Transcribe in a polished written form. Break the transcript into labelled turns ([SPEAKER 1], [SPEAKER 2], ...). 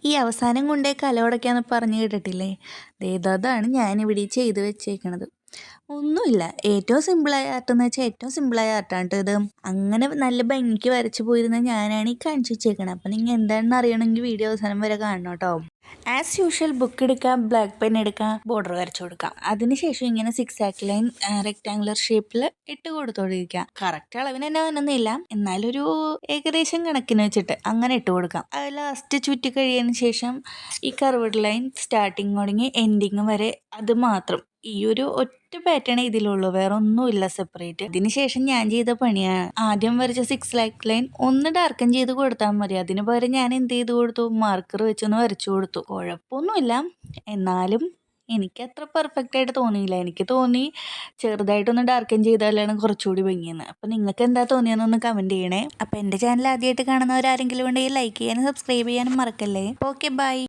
[SPEAKER 1] ഈ അവസാനം കൊണ്ടേ കല ഉടയ്ക്കാന്ന് പറഞ്ഞു കേട്ടിട്ടില്ലേ? അതാണ് ഞാനിവിടെ ചെയ്ത് വെച്ചേക്കണത്. ഒന്നുമില്ല, ഏറ്റവും സിമ്പിളായ ആർട്ടെന്ന് വെച്ചാൽ ഏറ്റവും സിമ്പിളായ ആർട്ടാണ് കേട്ടോ ഇത്. അങ്ങനെ നല്ല ഭംഗിക്ക് വരച്ച് പോയിരുന്ന ഞാനാണ് ഈ കാണിച്ചു വെച്ചേക്കണത്. അപ്പം നിങ്ങൾ എന്താണെന്ന് അറിയണമെങ്കിൽ വീഡിയോ അവസാനം വരെ കാണണം കേട്ടോ. ആസ് യൂഷ്വൽ ബുക്ക് എടുക്കാം, ബ്ലാക്ക് പെൻ എടുക്കാം, ബോർഡർ വരച്ചു കൊടുക്കാം. അതിനുശേഷം ഇങ്ങനെ സിക്സ് ആക്ക് ലൈൻ റെക്ടാങ്കുലർ ഷേപ്പിൽ ഇട്ട് കൊടുത്തോണ്ടിരിക്കാം. കറക്റ്റ് അളവിന് തന്നെ വന്നൊന്നുമില്ല, എന്നാലൊരു ഏകദേശം കണക്കിന് വെച്ചിട്ട് അങ്ങനെ ഇട്ട് കൊടുക്കാം. അത് ലാസ്റ്റ് ചുറ്റി കഴിയുന്നതിന് ശേഷം ഈ കർവ്ഡ് ലൈൻ സ്റ്റാർട്ടിങ് തുടങ്ങി എൻഡിങ് വരെ അത് മാത്രം, ഈ ഒരു ഒറ്റ പാറ്റേൺ ഇതിലുള്ളൂ, വേറെ ഒന്നുമില്ല സെപ്പറേറ്റ്. ഇതിനുശേഷം ഞാൻ ചെയ്ത പണിയാണ്, ആദ്യം വരച്ച സിക്സ് ലാക്ക് ലൈൻ ഒന്ന് ഡാർക്കൻ ചെയ്ത് കൊടുത്താൽ മതി. അതിന് പകരം ഞാൻ എന്ത് ചെയ്ത് കൊടുത്തു, മാർക്കർ വെച്ചൊന്ന് വരച്ചു കൊടുത്തു. കുഴപ്പമൊന്നുമില്ല, എന്നാലും എനിക്ക് അത്ര പെർഫെക്റ്റ് ആയിട്ട് തോന്നിയില്ല. എനിക്ക് തോന്നി ചെറുതായിട്ടൊന്ന് ഡാർക്കൻ ചെയ്താലാണ് കുറച്ചുകൂടി ഭംഗിയെന്ന്. അപ്പം നിങ്ങൾക്ക് എന്താ തോന്നിയെന്നൊന്ന് കമൻറ്റ് ചെയ്യണേ. അപ്പം എൻ്റെ ചാനൽ ആദ്യമായിട്ട് കാണുന്നവരാരെങ്കിലും ഉണ്ടെങ്കിൽ ലൈക്ക് ചെയ്യാനും സബ്സ്ക്രൈബ് ചെയ്യാനും മറക്കല്ലേ. Okay, by.